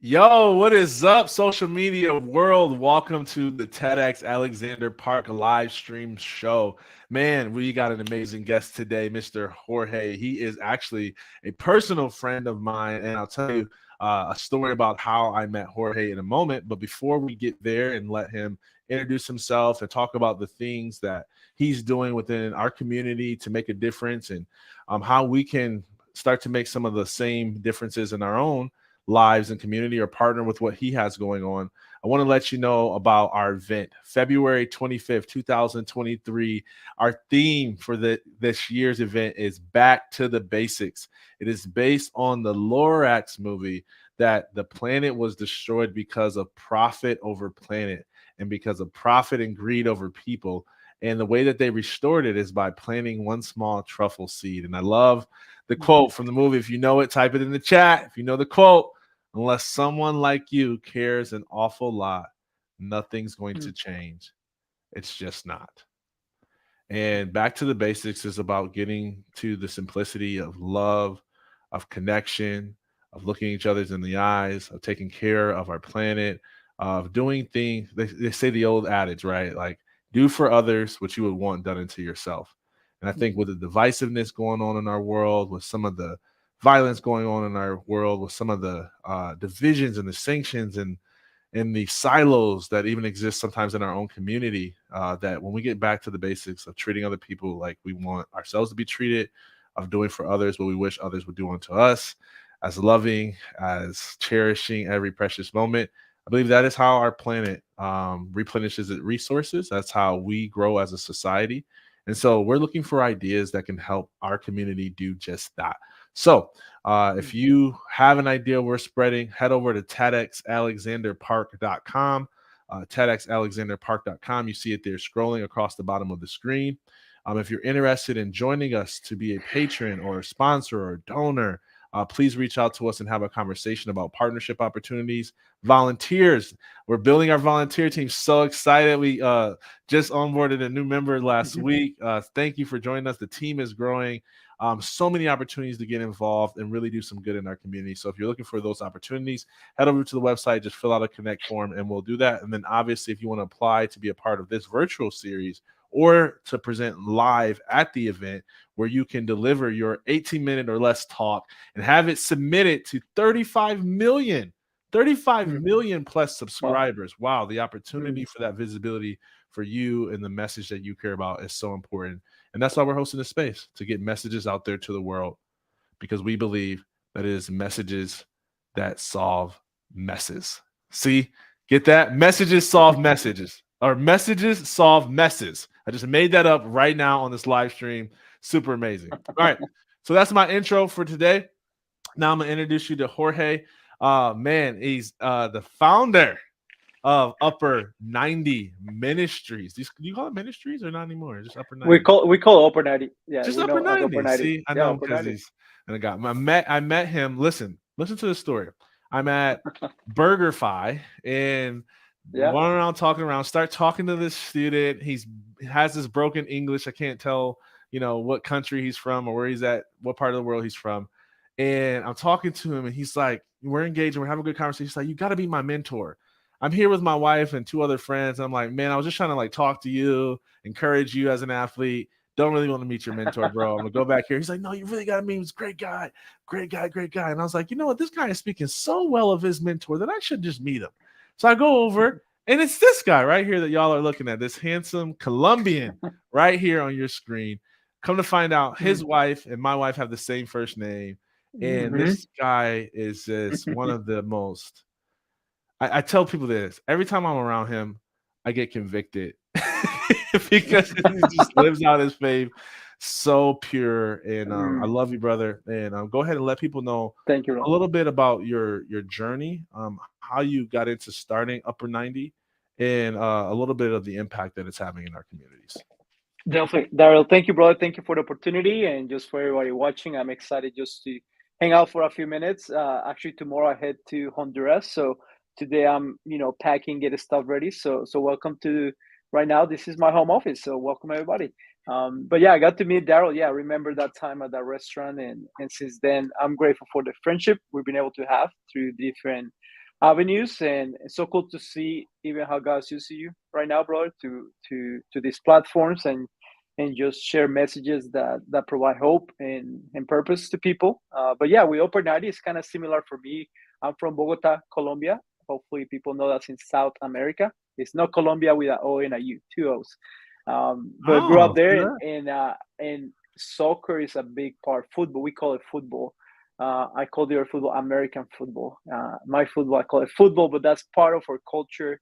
Yo, what is up, social media world? Welcome to the TEDxAlexanderPark live stream show. Man, we got an amazing guest today, Mr. Jorge. He is actually a personal friend of mine, and I'll tell you a story about how I met Jorge in a moment. But before we get there and let him introduce himself and talk about the things that he's doing within our community to make a difference and how we can start to make some of the same differences in our own lives and community or partner with what he has going on, I want to let you know about our event, February 25th, 2023. Our theme for this year's event is Back to the Basics. It is based on the Lorax movie that the planet was destroyed because of profit over planet and because of profit and greed over people. And the way that they restored it is by planting one small truffle seed. And I love the quote from the movie. If you know it, type it in the chat. If you know the quote, unless someone like you cares an awful lot, nothing's going to change. It's just not. And back to the basics is about getting to the simplicity of love, of connection, of looking each other's in the eyes, of taking care of our planet, of doing things. They say the old adage, right? Like, do for others what you would want done into yourself. And I think with the divisiveness going on in our world, with some of the violence going on in our world, with some of the divisions and the sanctions and the silos that even exist sometimes in our own community, that when we get back to the basics of treating other people like we want ourselves to be treated, of doing for others what we wish others would do unto us, as loving, as cherishing every precious moment, I believe that is how our planet replenishes its resources. That's how we grow as a society. And so we're looking for ideas that can help our community do just that. So if you have an idea we're spreading, head over to TEDxAlexanderPark.com. TEDxAlexanderPark.com. You see it there scrolling across the bottom of the screen. If you're interested in joining us to be a patron or a sponsor or a donor, please reach out to us and have a conversation about partnership opportunities. Volunteers, we're building our volunteer team. So excited. We just onboarded a new member last week. Thank you for joining us. The team is growing. So many opportunities to get involved and really do some good in our community. So if you're looking for those opportunities, head over to the website, just fill out a connect form and we'll do that. And then obviously, if you want to apply to be a part of this virtual series or to present live at the event where you can deliver your 18-minute or less talk and have it submitted to 35 million plus subscribers. Wow, the opportunity for that visibility for you and the message that you care about is so important. And that's why we're hosting this space, to get messages out there to the world, because we believe that it is messages that solve messes. See, get that? Messages solve messages, or messages solve messes. I just made that up right now on this live stream. Super amazing. All right. So that's my intro for today. Now I'm going to introduce you to Jorge. Man, he's the founder of UPPER90 Ministries. Do you call it ministries or not anymore? Just UPPER90. We call UPPER90. Yeah, Just we know as UPPER90. UPPER90. See, I Yeah, know him because UPPER90. he's and a guy. I met him. Listen to the story. I'm at BurgerFi and Yeah. running around talking around. Start talking to this student. He has this broken English. I can't tell, what country he's from or where he's at, what part of the world he's from. And I'm talking to him, and he's like, we're engaged, and we're having a good conversation. He's like, you got to be my mentor. I'm here with my wife and two other friends. I'm like, man, I was just trying to talk to you, encourage you as an athlete. Don't really want to meet your mentor, bro. I'm gonna go back here. He's like, no, you really got to meet him. He's a great guy, great guy, great guy. And I was like, you know what? This guy is speaking so well of his mentor that I should just meet him. So I go over, and it's this guy right here that y'all are looking at, this handsome Colombian right here on your screen. Come to find out, his wife and my wife have the same first name. And this guy is just one of the most. I tell people this every time I'm around him, I get convicted because he just lives out his faith so pure. And I love you, brother. And go ahead and let people know Thank you, a Ron. little bit about your journey, how you got into starting UPPER90, and a little bit of the impact that it's having in our communities. Definitely, Daryl. Thank you, brother. Thank you for the opportunity, and just for everybody watching, I'm excited just to hang out for a few minutes. Actually, tomorrow I head to Honduras, so today I'm packing, getting stuff ready. So welcome to. Right now, this is my home office, so welcome everybody. But yeah, I got to meet Daryl. Yeah, I remember that time at that restaurant, and since then, I'm grateful for the friendship we've been able to have through different avenues, and it's so cool to see even how God's using you right now, brother, to these platforms and just share messages that provide hope and purpose to people. But yeah, we UPPER90 is kind of similar for me. I'm from Bogota, Colombia. Hopefully, people know that's in South America. It's not Colombia with an O and a U, two O's. But grew Oh, up there, see that? and soccer is a big part. Football, we call it football. I call their football American football. My football, I call it football, but that's part of our culture.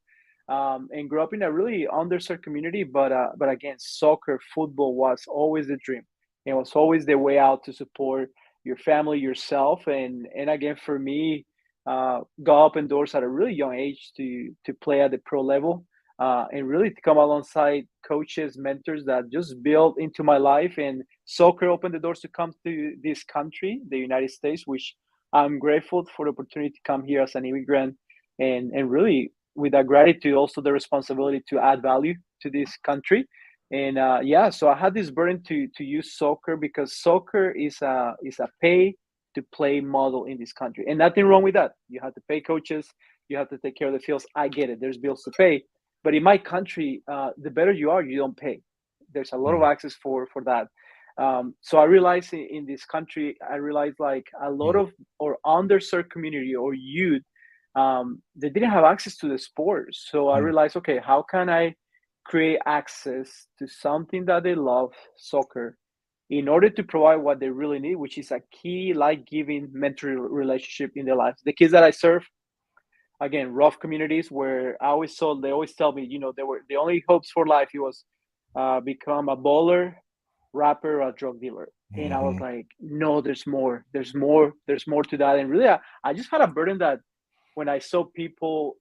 And grew up in a really underserved community, but again, soccer, football was always the dream. It was always the way out to support your family, yourself, and again for me, got open doors at a really young age to play at the pro level, and really to come alongside coaches, mentors that just built into my life. And soccer opened the doors to come to this country, the United States, which I'm grateful for the opportunity to come here as an immigrant, and really with that gratitude, also the responsibility to add value to this country. And yeah, so I had this burden to use soccer because soccer is a pay to play model in this country, and nothing wrong with that. You have to pay coaches, you have to take care of the fields. I get it. There's bills to pay, but in my country, the better you are, you don't pay. There's a lot of Mm, access for that. So I realized in this country, I realized like a lot mm, of or underserved community or youth, they didn't have access to the sport. So I mm, realized, okay, how can I create access to something that they love, soccer, in order to provide what they really need, which is a key life-giving mentor relationship in their lives. The kids that I serve, again, rough communities where I always saw, they always tell me, they were the only hopes for life. It was become a bowler, rapper, or a drug dealer. And I was mhm, like, no, there's more. There's more. There's more to that. And really, I just had a burden that when I saw people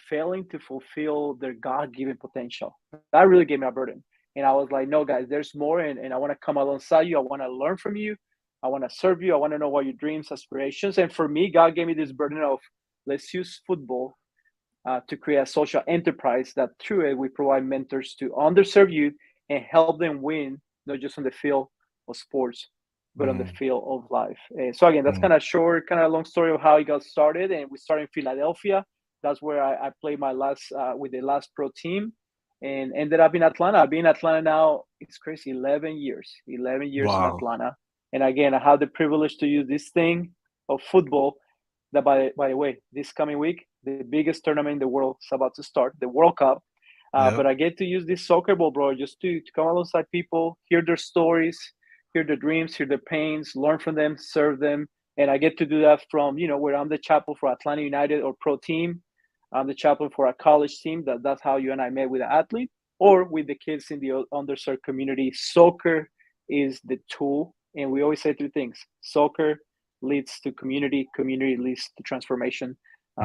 failing to fulfill their God given potential, that really gave me a burden. And I was like, no, guys, there's more. And I want to come alongside you. I want to learn from you. I want to serve you. I want to know what your dreams, aspirations. And for me, God gave me this burden of let's use football to create a social enterprise that through it we provide mentors to underserved youth and help them win, not just on the field of sports, but on the mm, field of life. So again, that's mm. kind of short, kind of long story of how it got started. And we started in Philadelphia. That's where I played my last with the last pro team, and ended up in Atlanta. I've been in Atlanta now. It's crazy, 11 years. 11 years in Wow. Atlanta. And again, I have the privilege to use this thing of football that by the way, this coming week, the biggest tournament in the world is about to start, the World Cup. But Yep. I get to use this soccer ball, bro, just to come alongside people, hear their stories, hear their dreams, hear their pains, learn from them, serve them. And I get to do that from, where I'm the chaplain for Atlanta United or pro team. I'm the chaplain for a college team. That's how you and I met with an athlete or with the kids in the underserved community. Soccer is the tool. And we always say two things: soccer leads to community, community leads to transformation.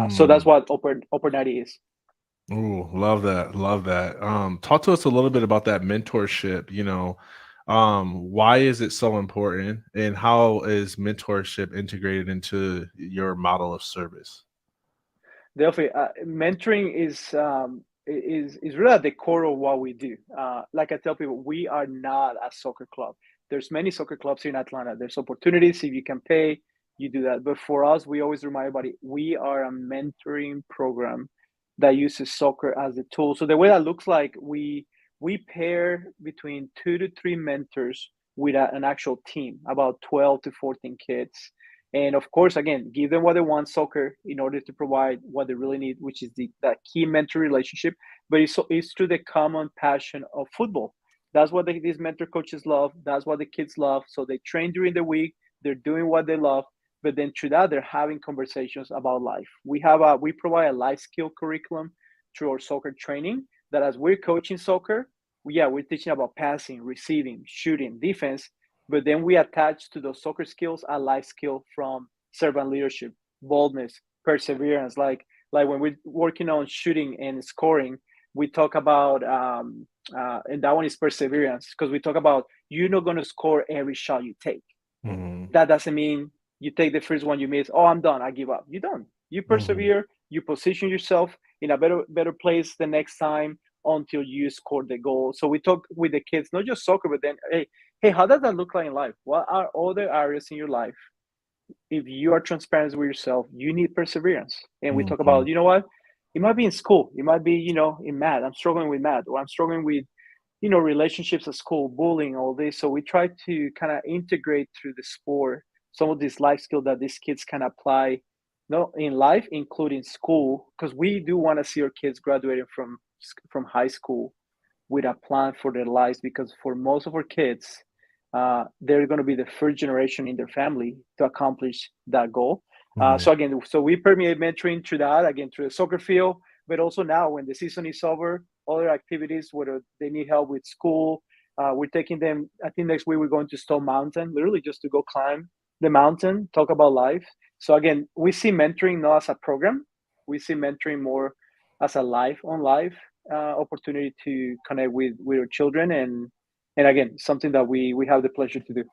So that's Mm. what UPPER90 is. Ooh, love that. Love that. Talk to us a little bit about that mentorship, why is it so important and how is mentorship integrated into your model of service? Definitely, mentoring is really at the core of what we do. Like I tell people, we are not a soccer club. There's many soccer clubs here in Atlanta. There's opportunities if you can pay, you do that. But for us, we always remind everybody we are a mentoring program that uses soccer as a tool. So the way that looks like, we pair between 2 to 3 mentors with an actual team, about 12 to 14 kids, and of course, again, give them what they want, soccer, in order to provide what they really need, which is that key mentor relationship. But it's through the common passion of football. That's what these mentor coaches love. That's what the kids love. So they train during the week. They're doing what they love. But then through that, they're having conversations about life. We provide a life skill curriculum through our soccer training. That as we're coaching soccer, we're teaching about passing, receiving, shooting, defense, but then we attach to those soccer skills a life skill from servant leadership, boldness, perseverance. Like when we're working on shooting and scoring, we talk about and that one is perseverance, because we talk about you're not going to score every shot you take. Mhm, That doesn't mean you take the first one you miss. Oh, I'm done. I give up. You don't. You mhm, persevere. You position yourself in a better place the next time until you score the goal. So we talk with the kids, not just soccer, but then hey, how does that look like in life? What are other areas in your life if you are transparent with yourself, you need perseverance. And we talk Mhm. about, you know what? It might be in school. It might be, in math. I'm struggling with math, or I'm struggling with, relationships at school, bullying, all this. So we try to kind of integrate through the sport some of these life skills that these kids can apply, no, in life, including school, because we do want to see our kids graduating from high school with a plan for their lives. Because for most of our kids, they're going to be the first generation in their family to accomplish that goal. Mhm. So again, so we permeate mentoring through that, again, through the soccer field, but also now when the season is over, other activities, whether they need help with school, we're taking them. I think next week we're going to Stone Mountain, literally just to go climb the mountain, talk about life. So again, we see mentoring not as a program, we see mentoring more as a life on life opportunity to connect with our children, and again, something that we have the pleasure to do.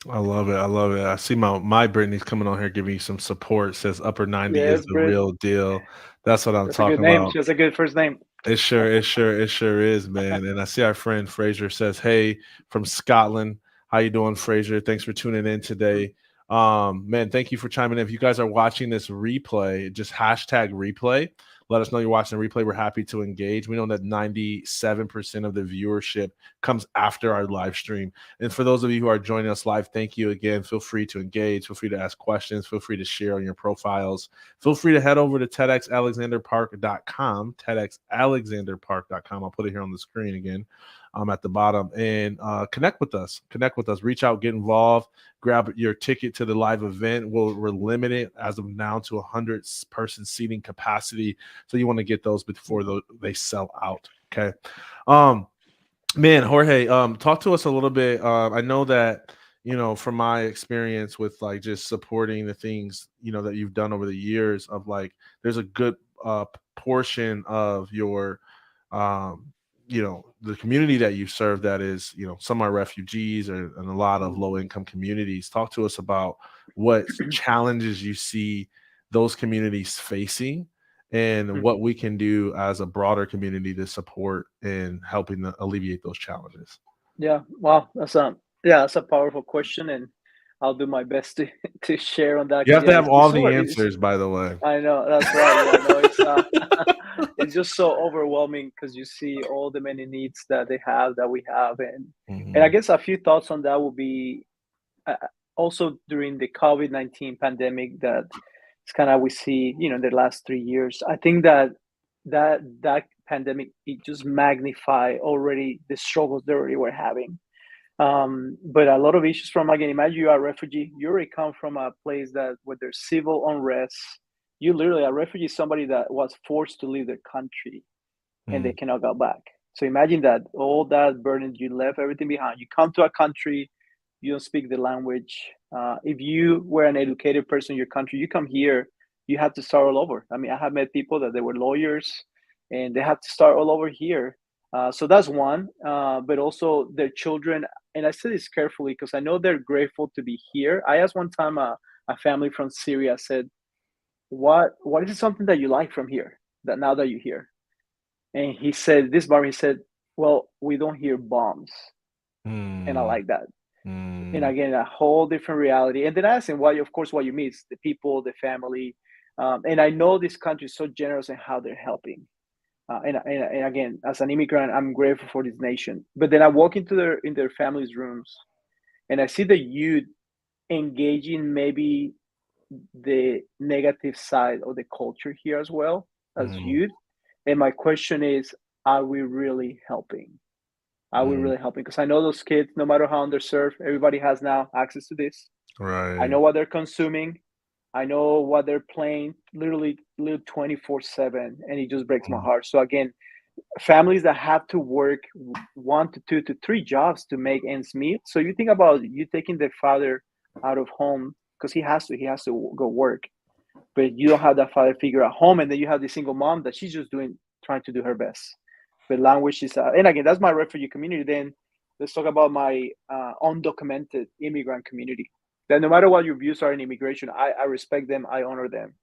I love it. I love it. I see my Brittany's coming on here giving you some support. Says upper 90 is Yes, the Brit. real deal. That's what I'm That's a good talking name. about. She has a good first name. It sure is, man. And I see our friend Fraser says, "Hey, from Scotland, how you doing, Fraser? Thanks for tuning in today. Man, thank you for chiming in. If you guys are watching this replay, just hashtag replay. Let us know you're watching the replay. We're happy to engage. We know that 97% of the viewership comes after our live stream. And for those of you who are joining us live, thank you again. Feel free to engage. Feel free to ask questions. Feel free to share on your profiles. Feel free to head over to TEDxAlexanderPark.com, TEDxAlexanderPark.com. I'll put it here on the screen again at the bottom, and connect with us. Connect with us. Reach out, get involved, grab your ticket to the live event. We're limited as of now to 100-person seating capacity. So you want to get those before they sell out. Okay. Um, Man, Jorge, talk to us a little bit. I know that, from my experience with like just supporting the things, that you've done over the years of like, there's a good portion of your, the community that you serve that is, some are refugees and a lot of low income communities. Talk to us about what challenges you see those communities facing and what we can do as a broader community to support and helping to alleviate those challenges. Yeah, wow, that's a powerful question, and I'll do my best to to share on that You because have to yeah, have it's all so the it's answers, by the way. I know that's right. Yeah, no, it's it's just so overwhelming because you see all the many needs that they have that we have, and I Mhm, guess a few thoughts on that would be also during the COVID-19 pandemic that it's kind of we see in the last 3 years. I think that pandemic it just magnify already the struggles they already were having. But a lot of issues from again, imagine you are a refugee. You already come from a place that where there's civil unrest. You literally a refugee, is somebody that was forced to leave their country and they mm, cannot go back. So imagine that all that burden you left everything behind. You come to a country, you don't speak the language. If you were an educated person in your country, you come here, you have to start all over. I mean, I have met people that they were lawyers and they have to start all over here. So that's one, but also their children. And I say this carefully because I know they're grateful to be here. I asked one time a family from Syria, I said, what is something that you like from here that now that you're here? And he said, this bar, he said, well, we don't hear bombs. And I mm, like that. And mm, again, a whole different reality. And then I asked him, why, of course, what you miss, the people, the family. And I know this country is so generous in how they're helping. And again, as an immigrant, I'm grateful for this nation. But then I walk into their families' rooms and I see the youth engaging maybe the negative side of the culture here as well as mm, youth. And my question is, are we really helping? Are we mm. really helping? Because I know those kids, no matter how underserved, everybody has now access to this. I Right. know what they're consuming. I know what they're playing, literally, 24/7, and it just breaks my Mm, heart. So again, families that have to work 1 to 2 to 3 jobs to make ends meet. So you think about you taking the father out of home because he has to go work, but you don't have that father figure at home, and then you have the single mom that she's just trying to do her best. But language is, and again, that's my refugee community. Then let's talk about my undocumented immigrant community. That no matter what your views are in immigration, I respect them, I honor them.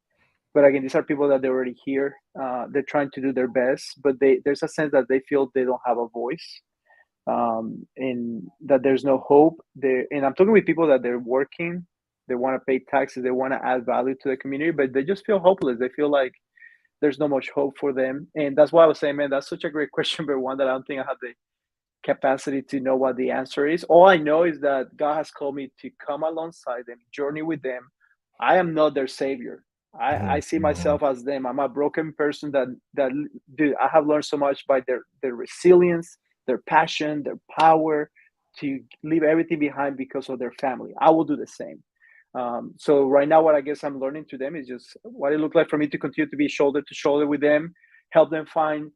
But again, these are people that they're already here. They're trying to do their best, but there's a sense that they feel they don't have a voice, and that there's no hope. And I'm talking with people that they're working. They want to pay taxes. They want to add value to the community, but they just feel hopeless. They feel like there's no much hope for them. And that's why I was saying, man, that's such a great question, but one that I don't think I have the capacity to know what the answer is. All I know is that God has called me to come alongside them, journey with them. I am not their savior. I see Mhm. myself as them. I'm a broken person that dude, I have learned so much by their resilience, their passion, their power to leave everything behind because of their family. I will do the same. So right now, what I guess I'm learning to them is just what it looked like for me to continue to be shoulder to shoulder with them, help them find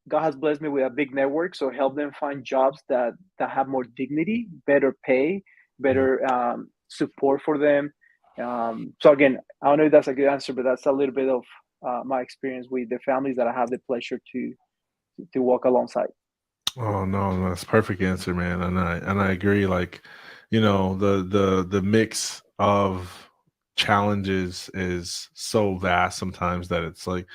God has blessed me with a big network, so help them find jobs that have more dignity, better pay, Mhm. better support for them. So again, I don't know if that's a good answer, but that's a little bit of my experience with the families that I have the pleasure to walk alongside. Oh no, that's perfect answer, man. And I agree. Like, the mix of challenges is so vast sometimes that it's like,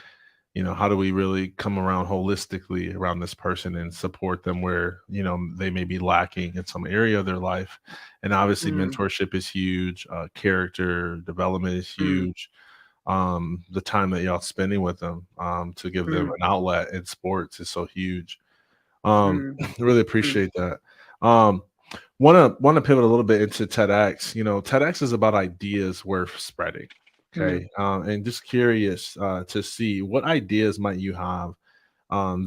how do we really come around holistically around this person and support them where, they may be lacking in some area of their life. And obviously Mm, mentorship is huge, character development is mm, huge. The time that y'all spending with them, to give them mm, an outlet in sports is so huge. mm, Really mm, appreciate that. Um, wanna pivot a little bit into TEDx. TEDx is about ideas worth spreading. mm, Okay, and just curious to see what ideas might you have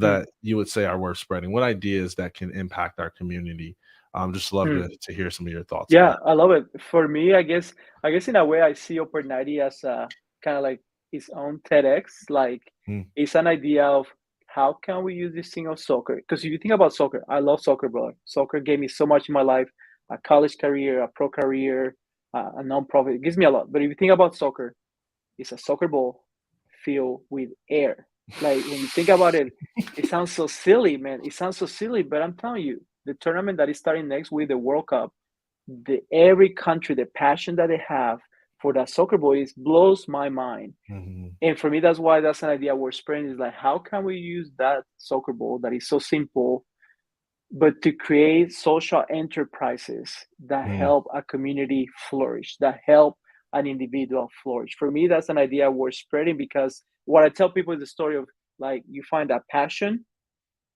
mm, that you would say are worth spreading. What ideas that can impact our community? Just love mm. to hear some of your thoughts on Yeah, that. I love it. For me, I guess in a way I see UPPER90 as a kind of like its own TEDx. Like Mm, it's an idea of how can we use this thing of soccer? Because if you think about soccer, I love soccer, brother. Soccer gave me so much in my life, a college career, a pro career, a nonprofit. It gives me a lot. But if you think about soccer, it's a soccer ball filled with air. Like when you think about it, it sounds so silly, man. It sounds so silly, but I'm telling you, the tournament that is starting next week, the World Cup, every country, the passion that they have for that soccer ball is blows my mind. mhm, And for me, that's why that's an idea we're spreading is like, how can we use that soccer ball that is so simple, but to create social enterprises that mm, help a community flourish, that help an individual flourish? For me, that's an idea we're spreading because what I tell people is the story of like you find that passion,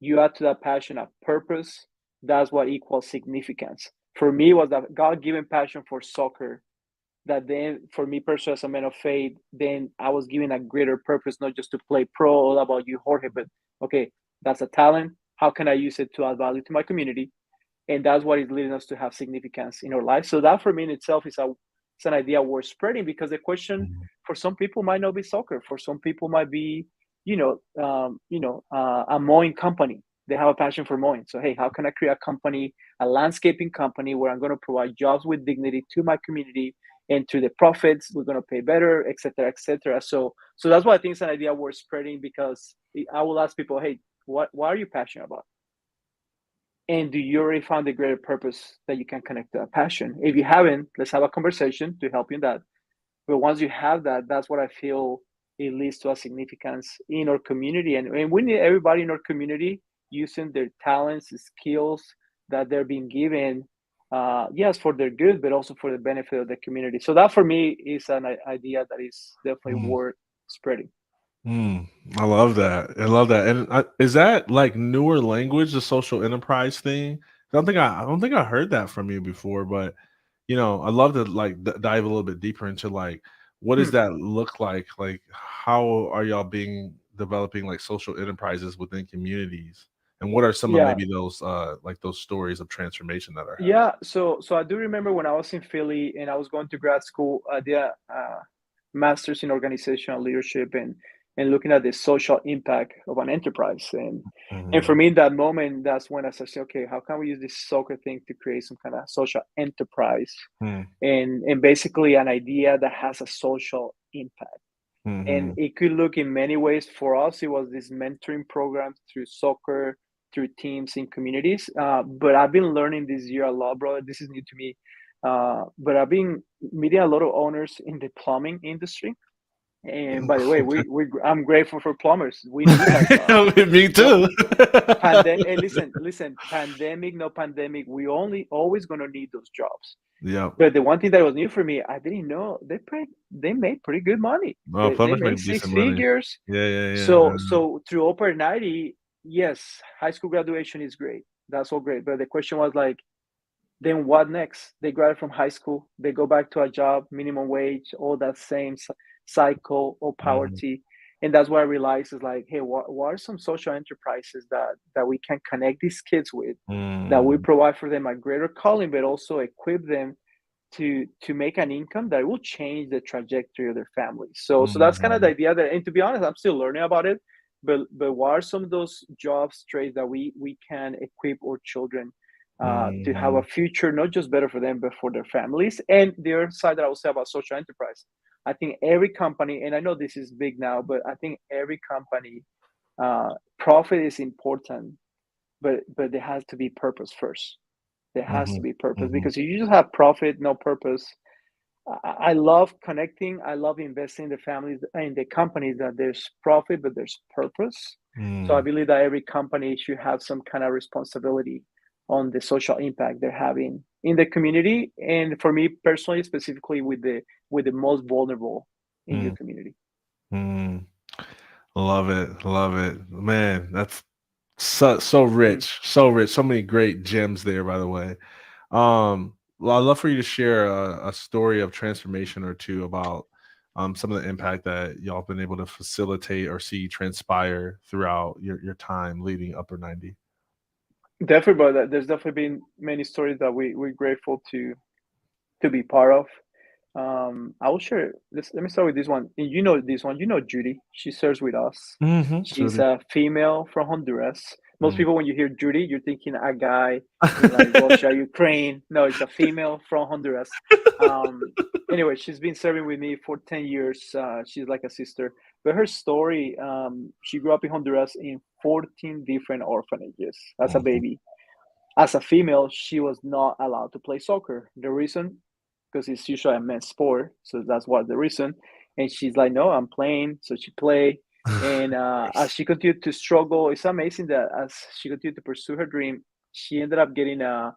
you add to that passion a purpose. That's what equals significance. For me, was that God-given passion for soccer. That then, for me personally, as a man of faith, then I was given a greater purpose, not just to play pro. All about you, Jorge, but okay, that's a talent. How can I use it to add value to my community? And that's what is leading us to have significance in our life. So that, for me in itself, it's an idea worth spreading because the question mhm, for some people might not be soccer. For some people might be, a mowing company. They have a passion for mowing. So hey, how can I create a company, a landscaping company, where I'm going to provide jobs with dignity to my community, and through the profits, we're going to pay better, et cetera, et cetera. So that's why I think it's an idea worth spreading because I will ask people, hey, what are you passionate about? And do you already found a greater purpose that you can connect to that passion? If you haven't, let's have a conversation to help you in that. But once you have that, that's what I feel it leads to a significance in our community. And we need everybody in our community using their talents, skills that they're being given, yes, for their good, but also for the benefit of the community. So that for me is an idea that is definitely mm. worth spreading. Mm, I love that. I love that. And is that like newer language, the social enterprise thing? I don't think I heard that from you before, but I love to like dive a little bit deeper into like what does Hmm. that look like? Like how are y'all being developing like social enterprises within communities? And what are some of Yeah. maybe those like those stories of transformation that are happening? Yeah, so I do remember when I was in Philly and I was going to grad school, I did a master's in organizational leadership and looking at the social impact of an enterprise. And for Mhm, me in that moment, that's when I said, okay, how can we use this soccer thing to create some kind of social enterprise mm, and basically an idea that has a social impact. And mhm, it could look in many ways. For us, it was this mentoring program through soccer, through teams in communities. But I've been learning this year a lot, bro. This is new to me. But I've been meeting a lot of owners in the plumbing industry. And by the way, okay. I'm grateful for plumbers. We need that job. Me No, too. pandemic. Hey, listen. Pandemic, no pandemic. We only always gonna need those jobs. Yeah. But the one thing that was new for me, I didn't know they made pretty good money. Well, They plumbers made make six decent money. figures. Yeah, yeah, yeah. So through UPPER90, yes, high school graduation is great. That's all great. But the question was like, then what next? They graduate from high school, they go back to a job, minimum wage, all that same cycle of Mhm, poverty. And that's what I realized is like, hey, what are some social enterprises that we can connect these kids with, that we mm, provide for them a greater calling, but also equip them to make an income that will change the trajectory of their family. So that's kind of the mhm, idea there. And to be honest, I'm still learning about it. But what are some of those jobs, trades that we can equip our children to have a mhm, future, not just better for them, but for their families? And the other side that I will say about social enterprise, I think every company, and I know this is big now, but I think every company, profit is important, but there has to be purpose first. There has to mhm, be purpose, mhm, because if you just have profit, no purpose. I love connecting. I love investing in the families in the companies that there's profit, but there's purpose. So I mm, believe that every company should have some kind of responsibility on the social impact they're having in the community, and for me personally, specifically with the most vulnerable in your mm, community. mm. Love it, love it. Man, that's so Mm. rich, so rich. So many great gems there, by the way. Well, I'd love for you to share a story of transformation or two about some of the impact that y'all been able to facilitate or see transpire throughout your time leading Upper 90. Definitely, but there's definitely been many stories that we're grateful to be part of. I will share. Let me start with this one. And you know this one. You know Judy. She serves with us. Mm-hmm. She's Judy. a female from Honduras. Most Mm. people, when you hear Judy, you're thinking a guy in like Russia, Ukraine. No, it's a female from Honduras. Um, anyway, she's been serving with me for 10 years. She's like a sister. But her story, she grew up in Honduras in 14 different orphanages as a Mhm, baby. As a female, she was not allowed to play soccer. The reason, because it's usually a men's sport, so that's what the reason. And she's like, "No, I'm playing." So she played, and as she continued to struggle, it's amazing that as she continued to pursue her dream, she ended up getting a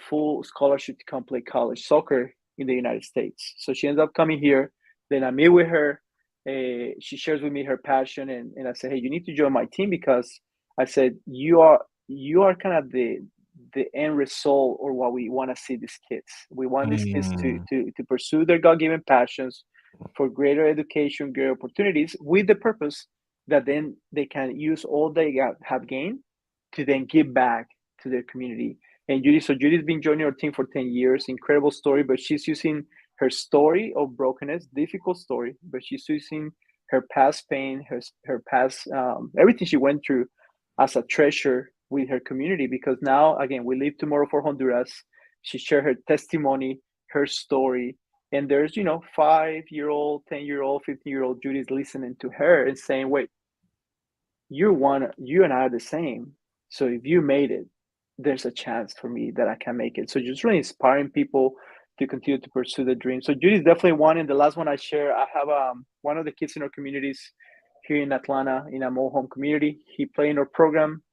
full scholarship to come play college soccer in the United States. So she ends up coming here. Then I meet with her. She shares with me her passion, and I said, "Hey, you need to join my team," because I said you are kind of the end result, or what we want to see these kids. We want these kids to mm, to to pursue their God given passions for greater education, greater opportunities, with the purpose that then they can use all they have gained to then give back to their community. And Judy's been joining our team for 10 years. Incredible story, but she's using her story of brokenness, difficult story, but she's using her past pain, her past, everything she went through as a treasure with her community. Because now, again, we leave tomorrow for Honduras. She shared her testimony, her story. And there's, 5-year-old, 10-year-old, 15-year-old Judy's listening to her and saying, wait, you and I are the same. So if you made it, there's a chance for me that I can make it. So just really inspiring people to continue to pursue the dream. So Judy's definitely one. And the last one I share, I have one of the kids in our communities here in Atlanta in a mobile home community. He played in our program.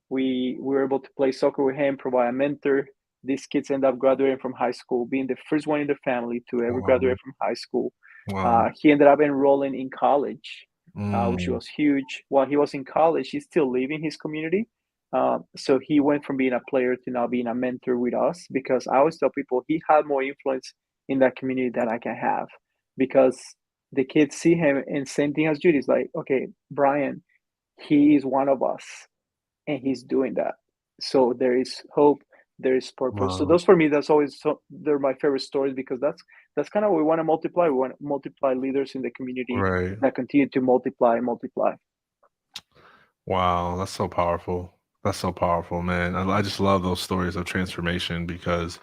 We were able to play soccer with him, provide a mentor. These kids end up graduating from high school, being the first one in the family to ever wow, graduate from high school. wow. He ended up enrolling in college, which Mm, was huge. While he was in college, he's still living his community. So he went from being a player to now being a mentor with us, because I always tell people he had more influence in that community than I can have, because the kids see him, and same thing as Judy's like, okay, Brian, he is one of us and he's doing that. So there is hope, there is purpose. So wow. those for me, that's always they're my favorite stories, because that's kind of what we want to multiply. We want to multiply leaders in the community Right. that continue to multiply and multiply. Wow, that's so powerful. That's so powerful, man. I just love those stories of transformation because,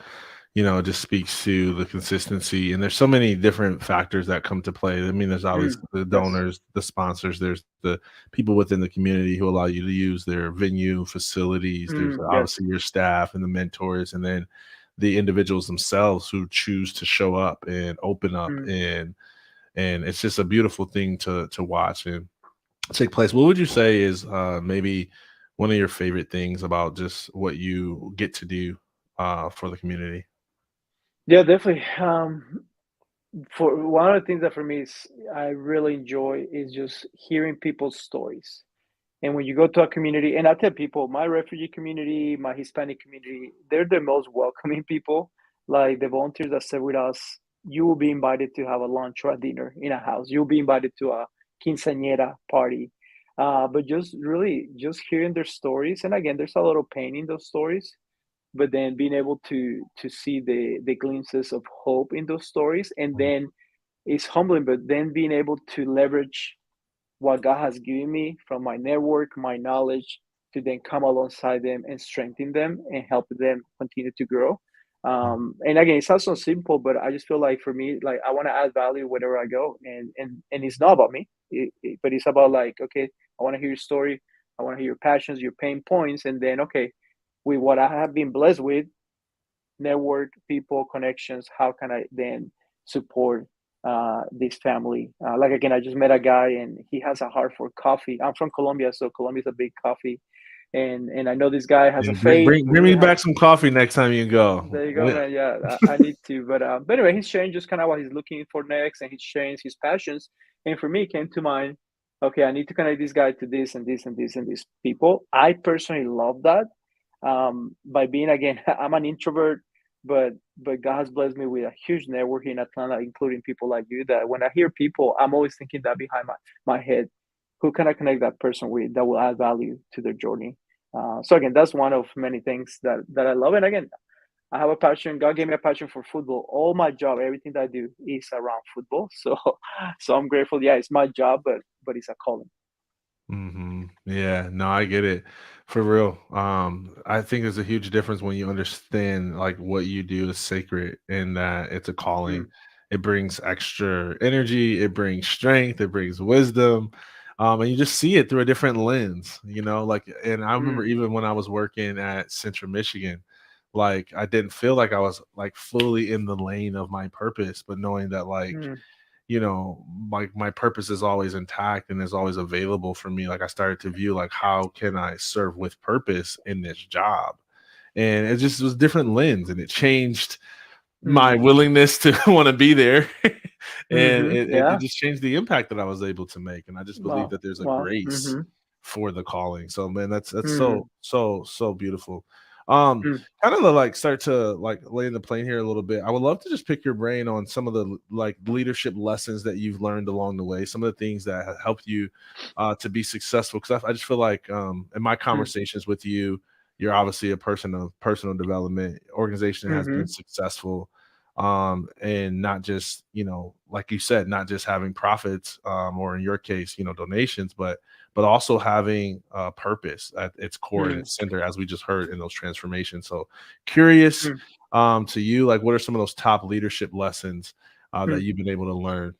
it just speaks to the consistency. And there's so many different factors that come to play. I mean, there's always the Yes. donors, the sponsors, there's the people within the community who allow you to use their venue facilities. There's Yes. obviously your staff and the mentors, and then the individuals themselves who choose to show up and open up, Mm. and it's just a beautiful thing to watch and take place. What would you say is maybe one of your favorite things about just what you get to do for the community? Yeah, definitely. For one of the things that for me is I really enjoy is just hearing people's stories. And when you go to a community, and I tell people, my refugee community, my Hispanic community, they're the most welcoming people. Like the volunteers that serve with us, you will be invited to have a lunch or a dinner in a house. You'll be invited to a quinceañera party. But just really just hearing their stories, and again, there's a lot of pain in those stories, but then being able to see the glimpses of hope in those stories, and then it's humbling, but then being able to leverage what God has given me from my network, my knowledge, to then come alongside them and strengthen them and help them continue to grow. And again, it sounds so simple, but I just feel like for me, like I want to add value wherever I go, and it's not about me, but it's about like, okay, I want to hear your story, I want to hear your passions, your pain points, and then okay, with what I have been blessed with, network, people, connections, how can I then support this family? Like again, I just met a guy and he has a heart for coffee. I'm from Colombia, so Colombia is a big coffee, and I know this guy has a And bring faith. bring We bring really me have. back some coffee next time you go. There you go, man. Yeah, I need to, but anyway, he's sharing just kind of what he's looking for next, and he's sharing his passions. And for me, it came to mind. Okay, I need to connect this guy to this and this and this and these people. I personally love that. By being again, I'm an introvert, but God has blessed me with a huge network in Atlanta, including people like you. That when I hear people, I'm always thinking that behind my head, who can I connect that person with that will add value to their journey? So again, that's one of many things that I love. And again, I have a passion. God gave me a passion for football. All my job, everything that I do is around football. So, so I'm grateful. Yeah, it's my job, but it's a calling. Yeah, no, I get it for real. I think there's a huge difference when you understand like what you do is sacred and that it's a calling. Mm, It brings extra energy, it brings strength, it brings wisdom. And you just see it through a different lens, like, and I remember mm, even when I was working at Central Michigan, like I didn't feel like I was like fully in the lane of my purpose, but knowing that like mm, like my purpose is always intact and is always available for me. Like I started to view like how can I serve with purpose in this job? And it just was different lens and it changed my mm, willingness to want to be there. And it yeah. just changed the impact that I was able to make. And I just believe Wow. that there's a Wow. grace for the calling. So man, that's Mm, so beautiful. Um, mm, kind of to like start to like lay in the plane here a little bit. I would love to just pick your brain on some of the like leadership lessons that you've learned along the way, some of the things that have helped you to be successful. Because I just feel like in my mm, conversations with you, you're obviously a person of personal development. Organization has been mhm, successful, and not just like you said, not just having profits, or in your case, donations, but also having purpose at its core and mm, its center, as we just heard in those transformations. So curious, mm, to you, like what are some of those top leadership lessons that mm. you've been able to learn?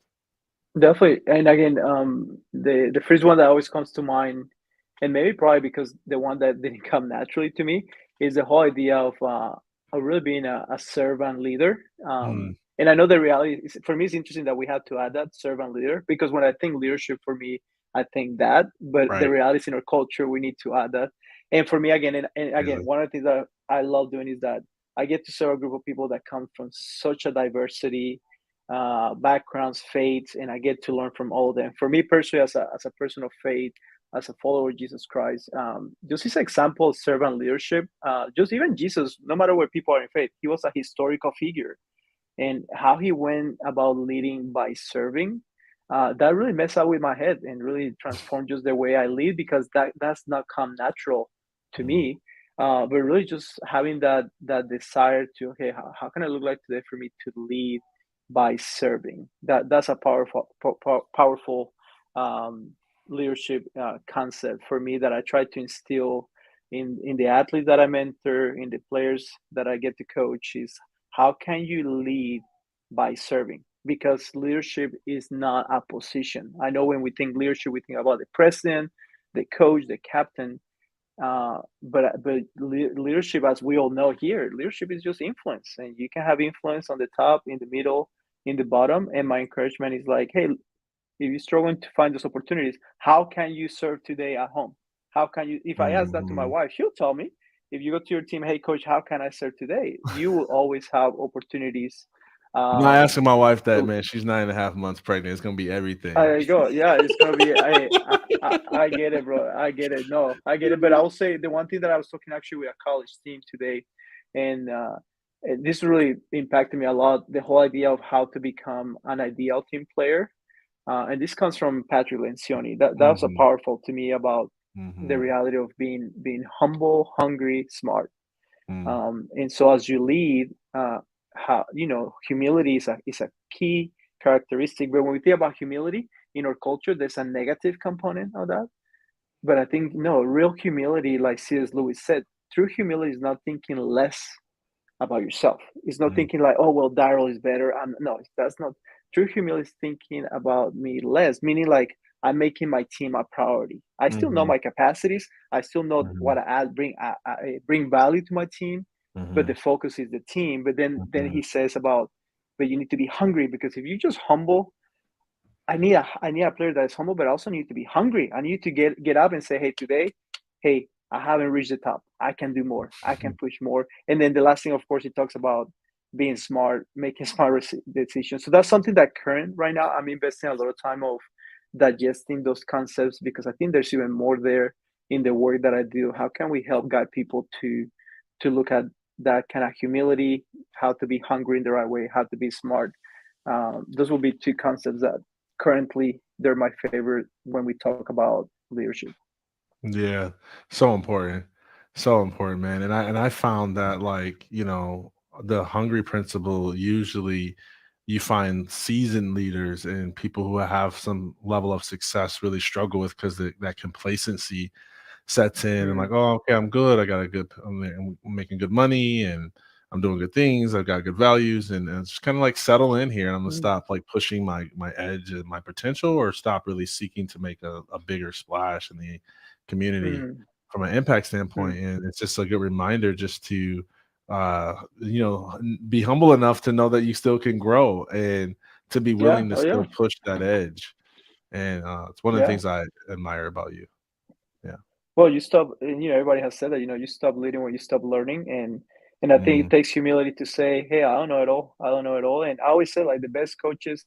Definitely. And again, the first one that always comes to mind, and maybe probably because the one that didn't come naturally to me, is the whole idea of really being a servant leader. Mm, And I know the reality is, for me, it's interesting that we had to add that servant leader, because when I think leadership for me, I think that, but the right. reality is in our culture, we need to add that. And for me, again, and again, Really. one of the things that I love doing is that I get to serve a group of people that come from such a diversity, backgrounds, faiths, and I get to learn from all of them. For me personally, as a person of faith, as a follower of Jesus Christ, just this example of servant leadership, just even Jesus, no matter where people are in faith, he was a historical figure, and how he went about leading by serving. That really messed up with my head and really transformed just the way I lead, because that's not come natural to Mm, me. But really just having that desire to, okay, how can I look like today for me to lead by serving? That's a powerful um, leadership concept for me that I try to instill in the athletes that I mentor, in the players that I get to coach. Is how can you lead by serving? Because leadership is not a position. I know when we think leadership, we think about the president, the coach, the captain. But leadership, as we all know here, leadership is just influence, and you can have influence on the top, in the middle, in the bottom. And my encouragement is like, hey, if you're struggling to find those opportunities, how can you serve today at home? How can you? If I ask that to my mhm, wife, she'll tell me. if you go to your team, hey coach, how can I serve today? You will always have opportunities. I'm not asking my wife that, To, man. She's 9.5 months pregnant. It's gonna be everything. there you go. Yeah, it's gonna be. I get it, bro. I get it. No, I get it. But I will say the one thing that I was talking actually with a college team today, and this really impacted me a lot. The whole idea of how to become an ideal team player, and this comes from Patrick Lencioni. That was a Mhm, powerful to me about the mhm, reality of being humble, hungry, smart. mm, And so as you lead, how humility is a key characteristic. But when we think about humility in our culture, there's a negative component of that. But I think no, real humility, like C.S. Lewis said, true humility is not thinking less about yourself. It's not mm, thinking like, oh well, Daryl is better. No, that's not true humility. Is thinking about me less, meaning like I'm making my team a priority. I still know mhm, my capacities. I still know what mhm, I add, I bring value to my team, but the mhm, focus is the team. But then mhm, he says about, but you need to be hungry because if you just humble, I need a player that is humble, but I also need to be hungry. I need to get up and say, hey, today, hey, I haven't reached the top. I can do more. I can mhm. push more. And then the last thing, of course, he talks about being smart, making smart decisions. So that's something that current right now. I'm investing a lot of time of digesting those concepts because I think there's even more there in the work that I do. How can we help guide people to look at that kind of humility, how to be hungry in the right way, how to be smart. Those will be two concepts that currently they're my favorite when we talk about leadership. Yeah, so important. So important, man. And I found that, like, the hungry principle, usually you find seasoned leaders and people who have some level of success really struggle with, because that complacency sets in, and like, Mm, oh, okay, I'm good. I'm making good money, and I'm doing good things. I've got good values, and it's just kind of like settle in here, and I'm gonna mm, stop like pushing my edge and my potential, or stop really seeking to make a bigger splash in the community mm, from an impact standpoint. mm. And it's just a good reminder just to be humble enough to know that you still can grow, and to be Yeah. willing to Oh, yeah. still push that edge. And it's one of the Yeah. things I admire about you. Yeah. Well, you stop, and everybody has said that. You stop leading when you stop learning, and I think Mm, it takes humility to say, "Hey, I don't know it all. I don't know it all." And I always say, like, the best coaches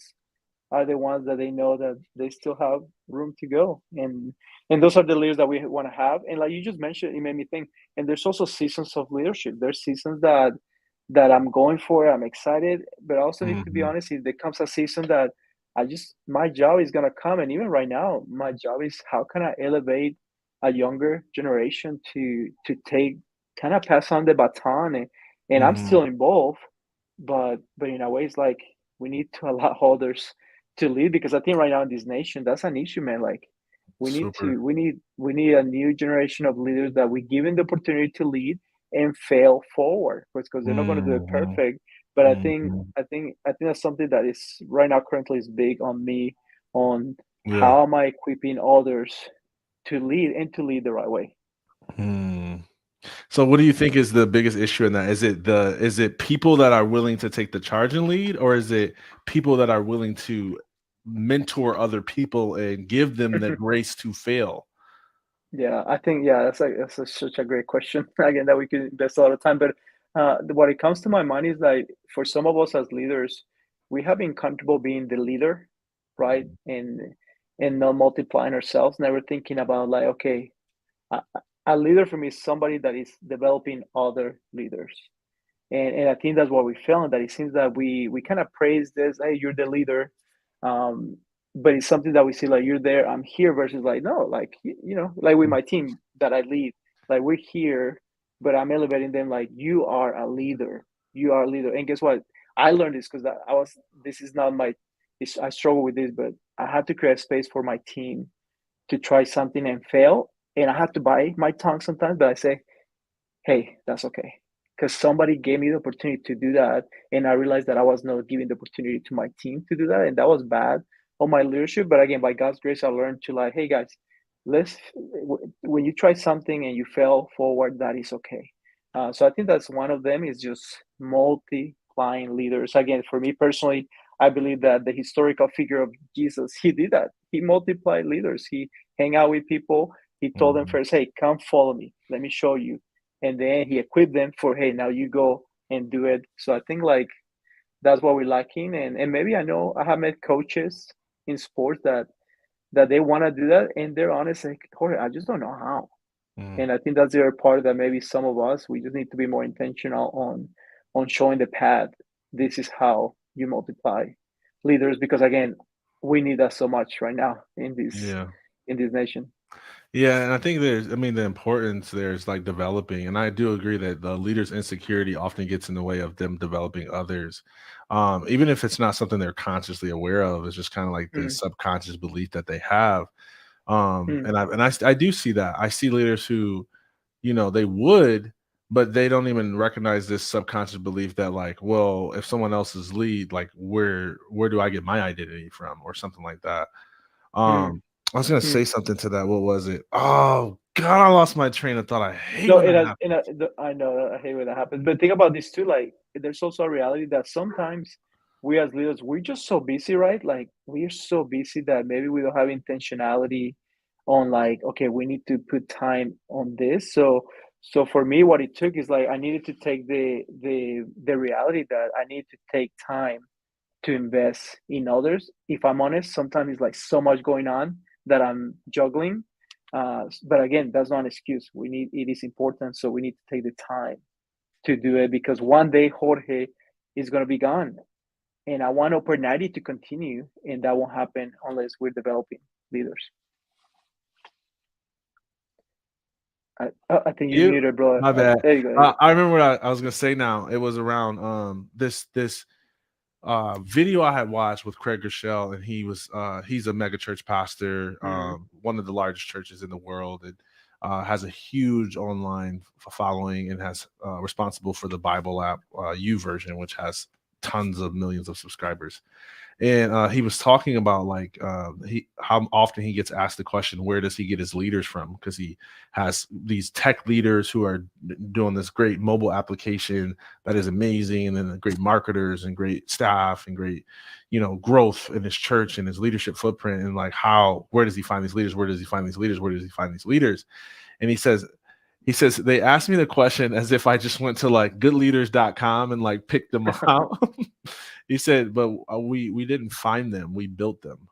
are the ones that they know that they still have room to go, and those are the leaders that we want to have. And like you just mentioned, it made me think. And there's also seasons of leadership. There's seasons that I'm going for. I'm excited, but I also need to be mhm. honest. If there comes a season that my job is gonna come, and even right now, my job is how can I elevate a younger generation to take kind of pass on the baton, and I'm Mhm. still involved, but in a way, it's like we need to allow others to lead because I think right now in this nation, that's an issue, man. Like Super. we need a new generation of leaders that we give them the opportunity to lead and fail forward because they're not going to do it Mhm. perfect. But Mhm. I think that's something that is right now currently is big on me on Yeah. how am I equipping others to lead and to lead the right way. Hmm. So what do you think is the biggest issue in that? Is it people that are willing to take the charge and lead, or is it people that are willing to mentor other people and give them the grace to fail? Yeah, I think such a great question again that we could invest a lot of time. But what it comes to my mind is like for some of us as leaders, we have been comfortable being the leader, right? And not multiplying ourselves, never thinking about like, okay, a, a leader for me is somebody that is developing other leaders. And I think that's what we found that it seems that we kind of praise this, hey, you're the leader, um, but it's something that we see like you're there, I'm here, versus like no, like like with my team that I lead, like we're here, but I'm elevating them like you are a leader, you are a leader, and guess what? I learned this because I was this is not my, I struggle with this, but I had to create space for my team to try something and fail, and I had to bite my tongue sometimes, but I say, hey, that's okay. Because somebody gave me the opportunity to do that. And I realized that I was not giving the opportunity to my team to do that. And that was bad on my leadership. But again, by God's grace, I learned to like, hey guys, when you try something and you fail forward, that is okay. So I think that's one of them is just multiplying leaders. Again, for me personally, I believe that the historical figure of Jesus, he did that. He multiplied leaders. He hang out with people. He told them Mhm. first, hey, come follow me. Let me show you. and then he equipped them for, hey, now you go and do it. So I think like that's what we're lacking. And maybe I know I have met coaches in sports that they want to do that, and they're honest like, Jorge, I just don't know how. Mm. And I think that's the other part that maybe some of us, we just need to be more intentional on showing the path. This is how you multiply leaders, because again, we need that so much right now Yeah. in this nation. Yeah, and I think there's, I mean, the importance there's like developing, and I do agree that the leader's insecurity often gets in the way of them developing others. Even if it's not something they're consciously aware of, it's just kind of like the Mm, subconscious belief that they have. mm, I do see that. I see leaders who, they would, but they don't even recognize this subconscious belief that like, well, if someone else is lead, like where do I get my identity from, or something like that. mm, I was gonna say mm. something to that. What was it? Oh God, I lost my train of thought. I hate No, when it that has. happens. I know. I hate when that happens. But think about this too. Like, there's also a reality that sometimes we as leaders, we're just so busy, right? Like, we're so busy that maybe we don't have intentionality on like, okay, we need to put time on this. So for me, what it took is like I needed to take the reality that I need to take time to invest in others. If I'm honest, sometimes it's like so much going on that I'm juggling. But again, that's not an excuse. It is important, so we need to take the time to do it, because one day Jorge is going to be gone, and I want UPPER90 to continue, and that won't happen unless we're developing leaders. I think you You, muted, bro. my bad. There you go. There you I remember what I was gonna say now. It was around this video I had watched with Craig Rochelle, and he's a mega church pastor, go. one of the largest churches in the world, and has a huge online following, and has responsible for the Bible app U version, which has tons of millions of subscribers. And he was talking about like he how often he gets asked the question, where does he get his leaders from? Because he has these tech leaders who are doing this great mobile application that is amazing, and then great marketers and great staff and great, growth in his church and his leadership footprint. And like, where does he find these leaders? Where does he find these leaders? Where does he find these leaders? And he says they asked me the question as if I just went to like goodleaders.com and like picked them out. He said, but we didn't find them, we built them.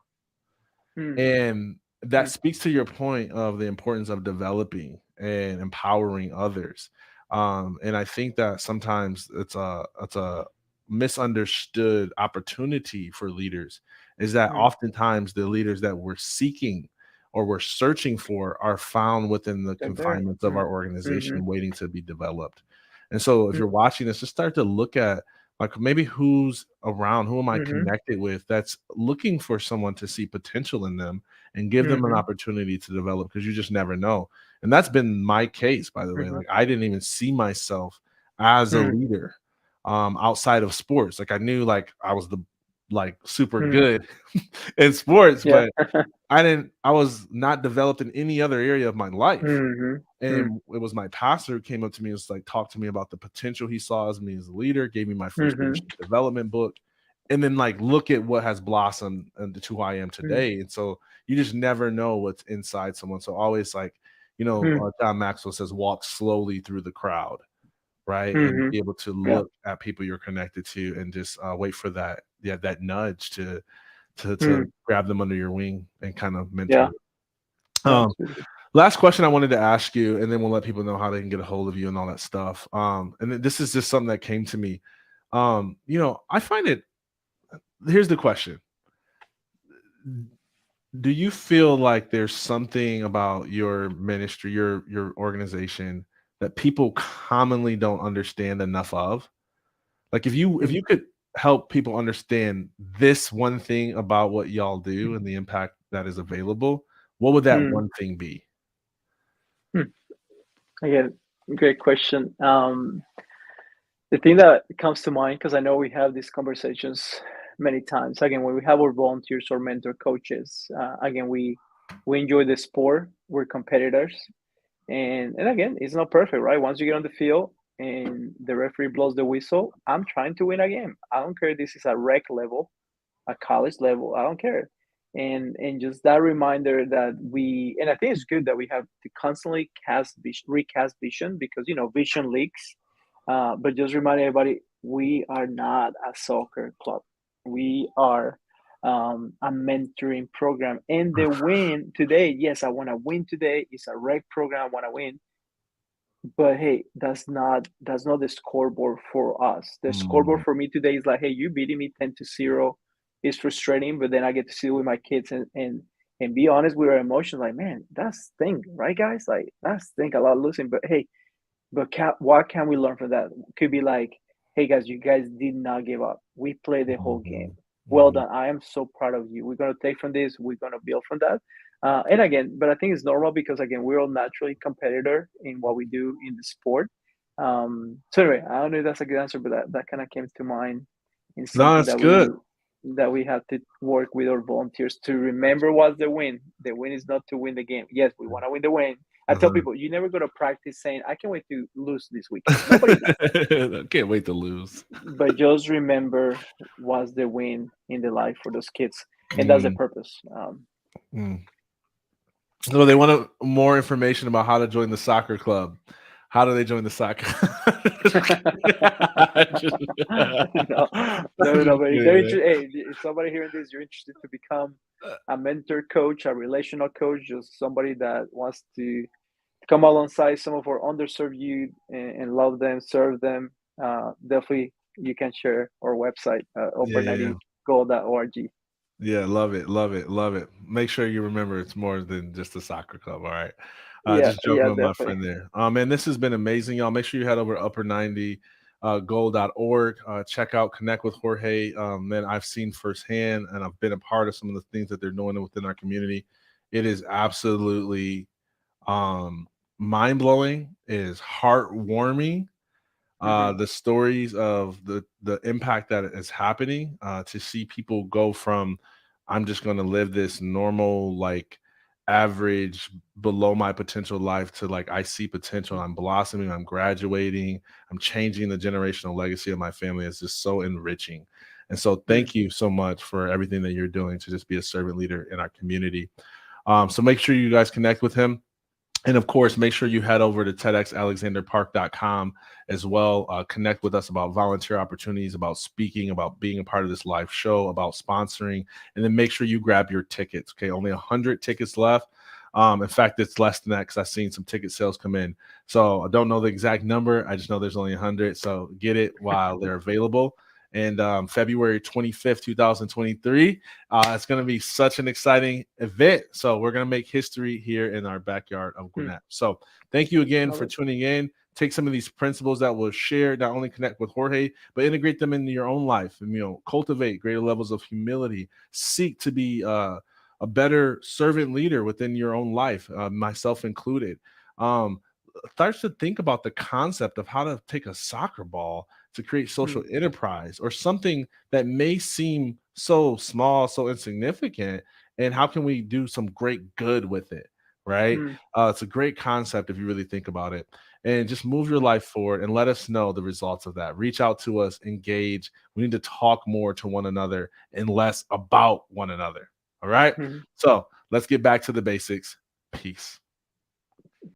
Mm, And that mm, speaks to your point of the importance of developing and empowering others. And I think that sometimes it's a misunderstood opportunity for leaders, is that mm, oftentimes the leaders that we're seeking or we're searching for are found within the they're there. confinements of our organization, Mm-hmm, waiting to be developed. And so if mm, you're watching this, just start to look at like maybe who's around, who am I mm-hmm, connected with that's looking for someone to see potential in them and give them an mm-hmm, opportunity to develop, because you just never know. And that's been my case, by the way. mm-hmm, Like I didn't even see myself as a mm, leader outside of sports. Like I knew like I was the like super mm. good in sports, Yeah. but I was not developed in any other area of my life. Mhm. Mm. And it was my pastor who came up to me and was like, talked to me about the potential he saw as me as a leader, gave me my first Mhm. leadership development book, and then like look at what has blossomed into who I am Mm. today. And so you just never know what's inside someone. So always like, Mm. John Maxwell says, walk slowly through the crowd, right? And Mhm. be able to Yeah. look at people you're connected to and just wait for that, yeah, that nudge to Mm. grab them under your wing and kind of mentor Yeah. them. Yeah. Um, Absolutely. Last question I wanted to ask you, and then we'll let people know how they can get a hold of you and all that stuff. And this is just something that came to me. I find it. Here's the question: do you feel like there's something about your ministry, your organization, that people commonly don't understand enough of? Like if Mm. you could help people understand this one thing about what y'all do and the impact that is available, what would that Mm. one thing be? Mm. Again, great question. The thing that comes to mind, because I know we have these conversations many times. Again, when we have our volunteers or mentor coaches, again, we enjoy the sport. We're competitors, and again, it's not perfect, right? Once you get on the field and the referee blows the whistle, I'm trying to win a game. I don't care if this is a rec level, a college level. I don't care. and just that reminder that we, and I think it's good that we have to constantly recast vision, because vision leaks. But just remind everybody, we are not a soccer club. We are a mentoring program. And the win today, yes, I want to win today. It's a rec program. I want to win. But hey, that's not the scoreboard for us. The scoreboard Mm, for me today is like, hey, you beating me 10-0 is frustrating, but then I get to sit with my kids and be honest with our emotions. Like, man, that's thing, right, guys? Like, that's thing a lot losing. But hey, but what can we learn from that? Could be like, hey guys, you guys did not give up. We played the whole game. mhm, Well mhm. done. I am so proud of you. We're gonna take from this. We're gonna build from that. And again, but I think it's normal because again, we're all naturally competitor in what we do in the sport. So anyway, I don't know if that's a good answer, but that kind of came to mind in No, something that's good. that we have to work with our volunteers to remember what's the win. The win is not to win the game. Yes, we want to win the win. I tell Uh-huh. people, you never go to practice saying, I can't wait to lose this weekend. Nobody does that. Can't wait to lose. But just remember what's the win in the life for those kids. And that's the Mm, purpose. mm. So they want more information about how to join the soccer club. How do they join the soccer? Just- No, I'm no. just But if they're kidding, man. interested, hey, if somebody hearing this, you're interested to become a mentor coach, a relational coach, just somebody that wants to come alongside some of our underserved youth and love them, serve them, definitely you can share our website, Yeah, yeah. upper90goal.org. Yeah, love it, love it, love it. Make sure you remember it's more than just a soccer club, all right? Yeah, Just joking yeah, with my definitely. friend there. Man, this has been amazing, y'all. Make sure you head over to upper90 goal.org. Check out, connect with Jorge. Man, I've seen firsthand and I've been a part of some of the things that they're doing within our community. It is absolutely um mind-blowing, it is heartwarming, Hmm. the stories of the impact that is happening, to see people go from I'm just going to live this normal, like average, below my potential life to like I see potential, I'm blossoming, I'm graduating, I'm changing the generational legacy of my family. Is just so enriching. And so thank you so much for everything that you're doing to just be a servant leader in our community. So make sure you guys connect with him. And of course, make sure you head over to TEDxAlexanderPark.com as well. Connect with us about volunteer opportunities, about speaking, about being a part of this live show, about sponsoring, and then make sure you grab your tickets. Okay, only 100 tickets left. In fact, it's less than that because I've seen some ticket sales come in. So I don't know the exact number. I just know there's only 100. So get it while they're available. And February 25th, 2023. It's going to be such an exciting event. So we're going to make history here in our backyard of Gwinnett. So thank you again Love for it. tuning in. Take some of these principles that we'll share, not only connect with Jorge, but integrate them into your own life and, cultivate greater levels of humility. Seek to be a better servant leader within your own life, myself included. Um, Starts to think about the concept of how to take a soccer ball to create social Mm, enterprise or something that may seem so small, so insignificant, and how can we do some great good with it, right? mm, It's a great concept if you really think about it, and just move your life forward and let us know the results of that. Reach out to us, engage. We need to talk more to one another and less about one another. All right. mm. So let's get back to the basics. Peace.